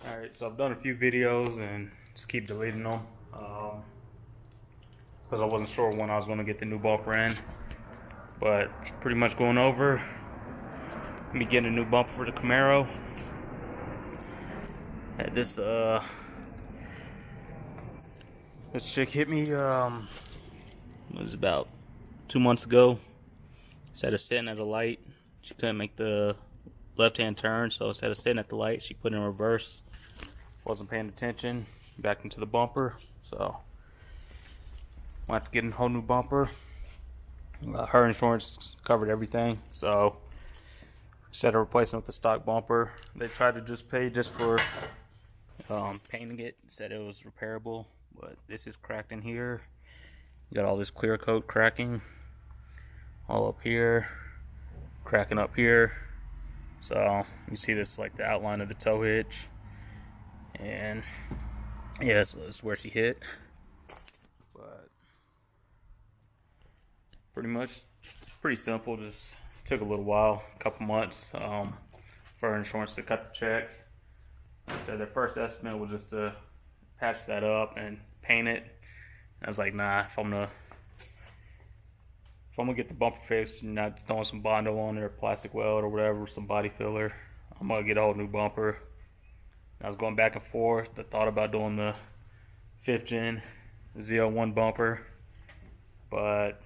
Alright, so I've done a few videos and just keep deleting them because I wasn't sure when I was going to get the new bumper in. But pretty much going over me getting a new bumper for the Camaro. Had this chick hit me it was about 2 months ago. Instead of sitting at a light, she couldn't make the left-hand turn, so instead of sitting at the light, she put it in reverse. Wasn't paying attention, back into the bumper, so I have to get a whole new bumper. Her insurance covered everything, so instead of replacing with the stock bumper, they tried to just pay just for painting it. Said it was repairable, but this is cracked in here. You got all this clear coat cracking all up here, cracking up here. So you see this like the outline of the tow hitch, and yeah, so this is where she hit. But pretty much it's pretty simple. Just took a little while, a couple months for her insurance to cut the check. Like I said, their first estimate was just to patch that up and paint it. And I was like, nah, if I'm gonna get the bumper fixed and not throwing some Bondo on there, plastic weld or whatever, some body filler, I'm gonna get a whole new bumper. I was going back and forth. I thought about doing the 5th gen Z01 bumper, but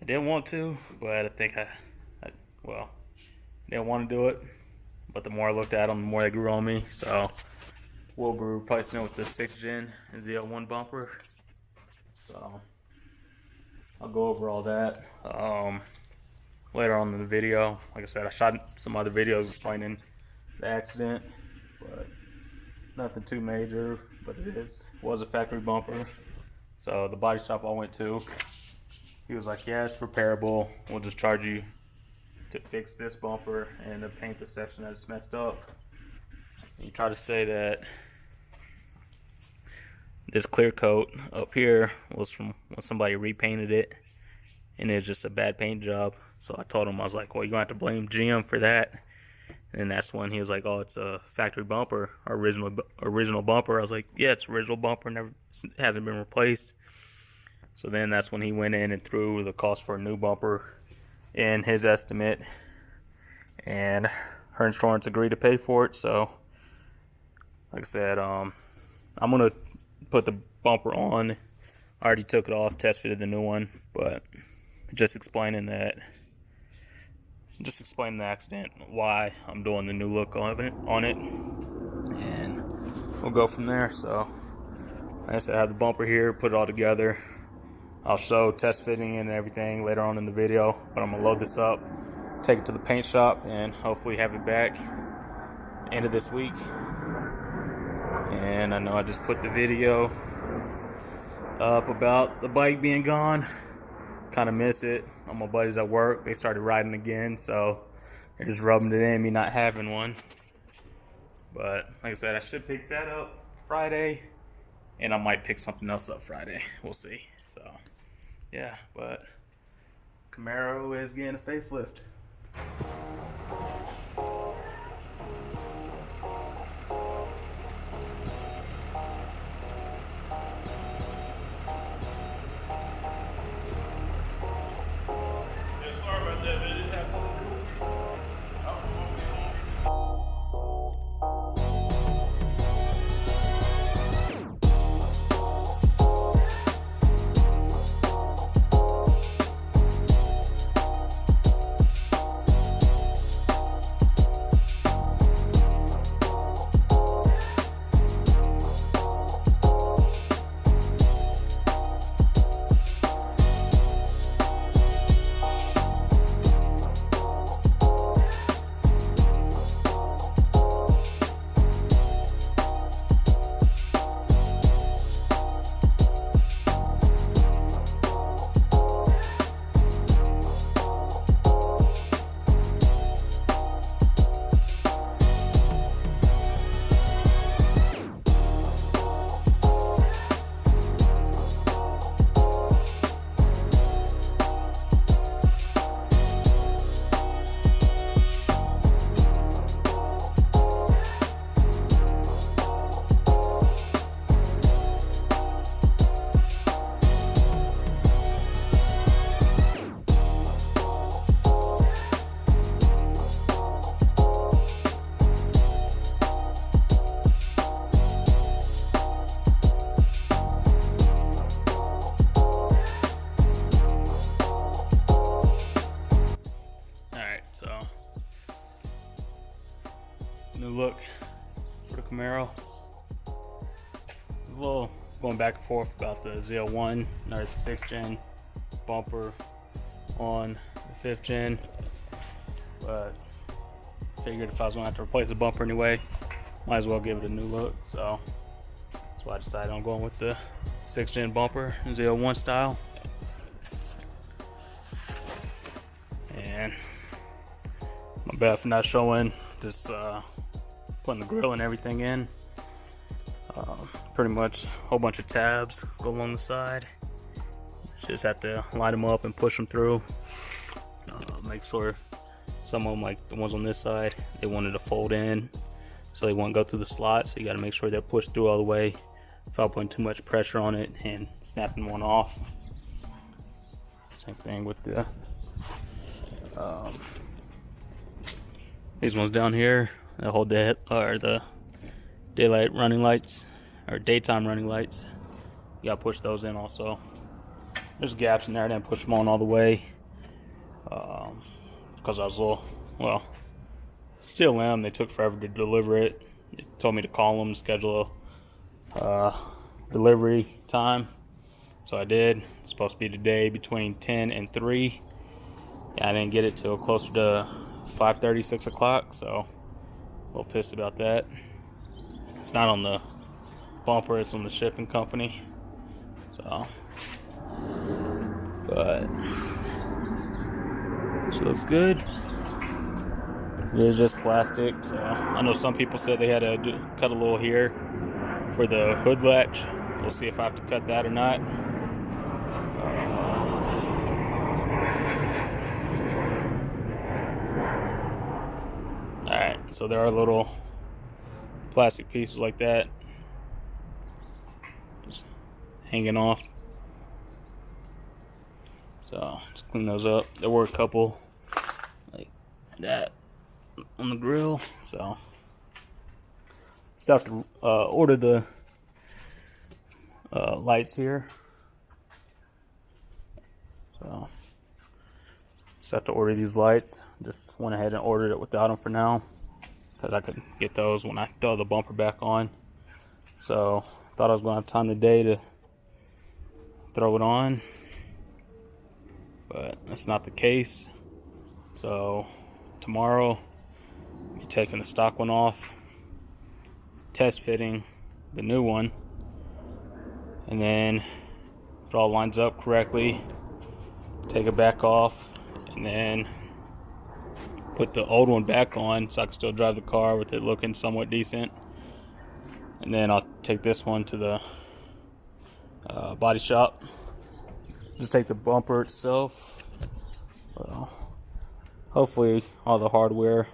I didn't want to. But I think I didn't want to do it. But the more I looked at them, the more they grew on me. So we'll be replacing it with the 6th gen Z01 bumper. So I'll go over all that later on in the video. Like I said, I shot some other videos explaining the accident, but nothing too major. But it was a factory bumper. So the body shop I went to, he was like, yeah, it's repairable. We'll just charge you to fix this bumper and to paint the section that's messed up. And you try to say that this clear coat up here was from when somebody repainted it, and it's just a bad paint job. So I told him, I was like, well, you're gonna have to blame GM for that. And then that's when he was like, oh, it's a factory bumper, original bumper. I was like, yeah, it's original bumper, never hasn't been replaced. So then that's when he went in and threw the cost for a new bumper in his estimate, and her insurance agreed to pay for it. So like I said, I'm gonna put the bumper on. I already took it off, test fitted the new one, but just explaining the accident, why I'm doing the new look on it, and we'll go from there. So like I said, I have the bumper here, put it all together. I'll show test fitting and everything later on in the video, but I'm gonna load this up, take it to the paint shop, and hopefully have it back end of this week. And I know I just put the video up about the bike being gone. Kind of miss it. All my buddies at work, they started riding again, so they're just rubbing it in, me not having one. But like I said, I should pick that up Friday, and I might pick something else up Friday. We'll see. So yeah, but Camaro is getting a facelift. New look for the Camaro. A little going back and forth about the Z01, or the 6th gen bumper on the 5th gen, but figured if I was going to have to replace the bumper anyway, might as well give it a new look. So that's why I decided on going with the 6th gen bumper, Z01 style. And my bad for not showing, just putting the grill and everything in. Pretty much a whole bunch of tabs go along the side. Just have to line them up and push them through. Make sure some of them, like the ones on this side, they wanted to fold in, so they won't go through the slot. So you got to make sure they're pushed through all the way without putting too much pressure on it and snapping one off. Same thing with the these ones down here. The whole day, or the daylight running lights, or daytime running lights. You gotta push those in also. There's gaps in there. I didn't push them on all the way because I was a little, well, still am. They took forever to deliver it. They told me to call them, schedule a delivery time. So I did. It's supposed to be today between 10 and 3. Yeah, I didn't get it till closer to 5:30, 6 o'clock. So a little pissed about that. It's not on the bumper, it's on the shipping company. So, but she looks good. It is just plastic. So I know some people said they had to cut a little here for the hood latch. We'll see if I have to cut that or not. Alright, so there are little plastic pieces like that just hanging off. So just clean those up. There were a couple like that on the grill, so still have to order the lights here. So just have to order these lights. Just went ahead and ordered it without them for now, because I could get those when I throw the bumper back on. So thought I was going to have time today to throw it on, but that's not the case. So tomorrow I'll be taking the stock one off, test fitting the new one, and then if it all lines up correctly, take it back off, and then put the old one back on so I can still drive the car with it looking somewhat decent. And then I'll take this one to the body shop. Just take the bumper itself. Well, hopefully all the hardware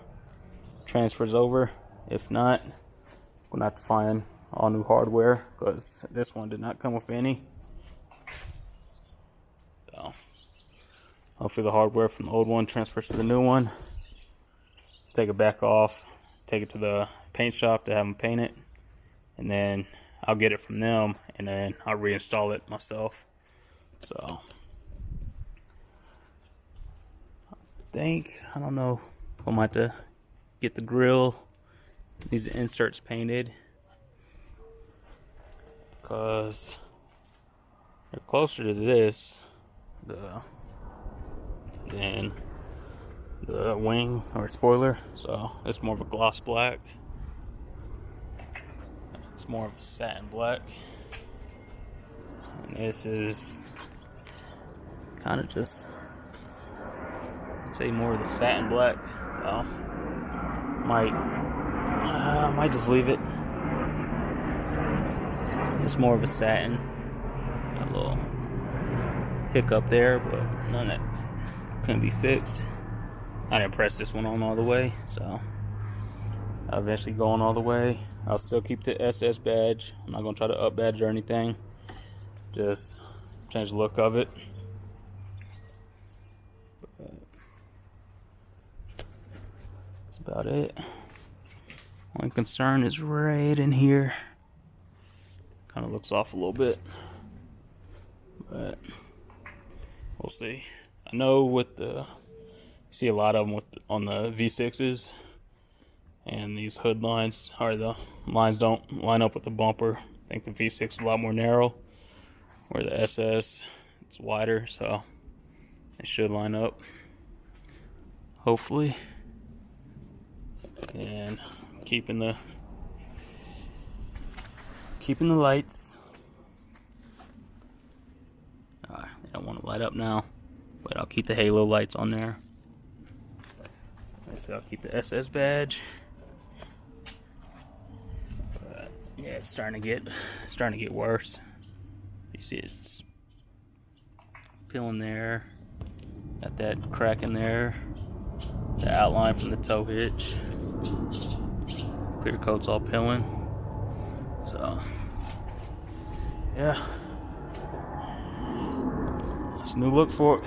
transfers over. If not, I'm gonna have to find all new hardware, because this one did not come with any. So hopefully the hardware from the old one transfers to the new one. Take it back off, take it to the paint shop to have them paint it, and then I'll get it from them, and then I'll reinstall it myself. So I don't know if I might have to get the grill, these inserts painted, because they're closer to this than the wing or spoiler. So it's more of a gloss black. It's more of a satin black, and this is kind of just, I'd say, more of the satin black. So might just leave it. It's more of a satin. Got a little hiccup there, but none that can be fixed. I didn't press this one on all the way, so I'll eventually go on all the way. I'll still keep the SS badge. I'm not going to try to up badge or anything. Just change the look of it. But that's about it. Only concern is right in here. Kind of looks off a little bit, but we'll see. I know with the, you see a lot of them on the V6s, and these hood lines, or the lines, don't line up with the bumper. I think the V6 is a lot more narrow, where the SS it's wider, so it should line up, hopefully. And keeping the lights. I don't want to light up now, but I'll keep the halo lights on there. So I'll keep the SS badge. But yeah, it's starting to get worse. You see it's peeling there. Got that crack in there. The outline from the tow hitch. Clear coat's all peeling. So yeah, it's a new look for it.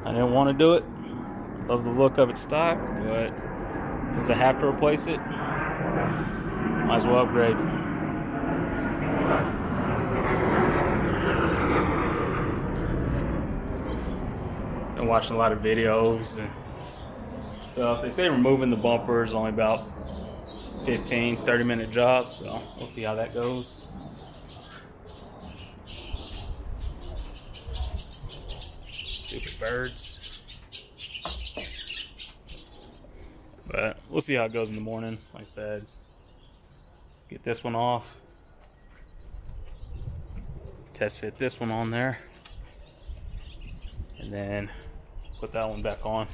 I didn't want to do it. Love the look of it stock, but since I have to replace it, might as well upgrade. Been watching a lot of videos and stuff. They say removing the bumper is only about 15-30 minute job, so we'll see how that goes. Stupid birds. But we'll see how it goes in the morning. Like I said, get this one off, test fit this one on there, and then put that one back on.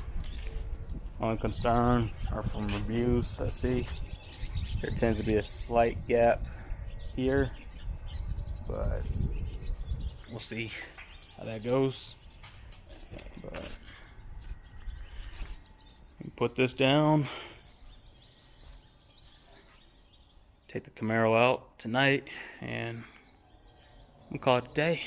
Only concern are from reviews I see. There tends to be a slight gap here, but we'll see how that goes. But put this down, take the Camaro out tonight, and we'll call it a day.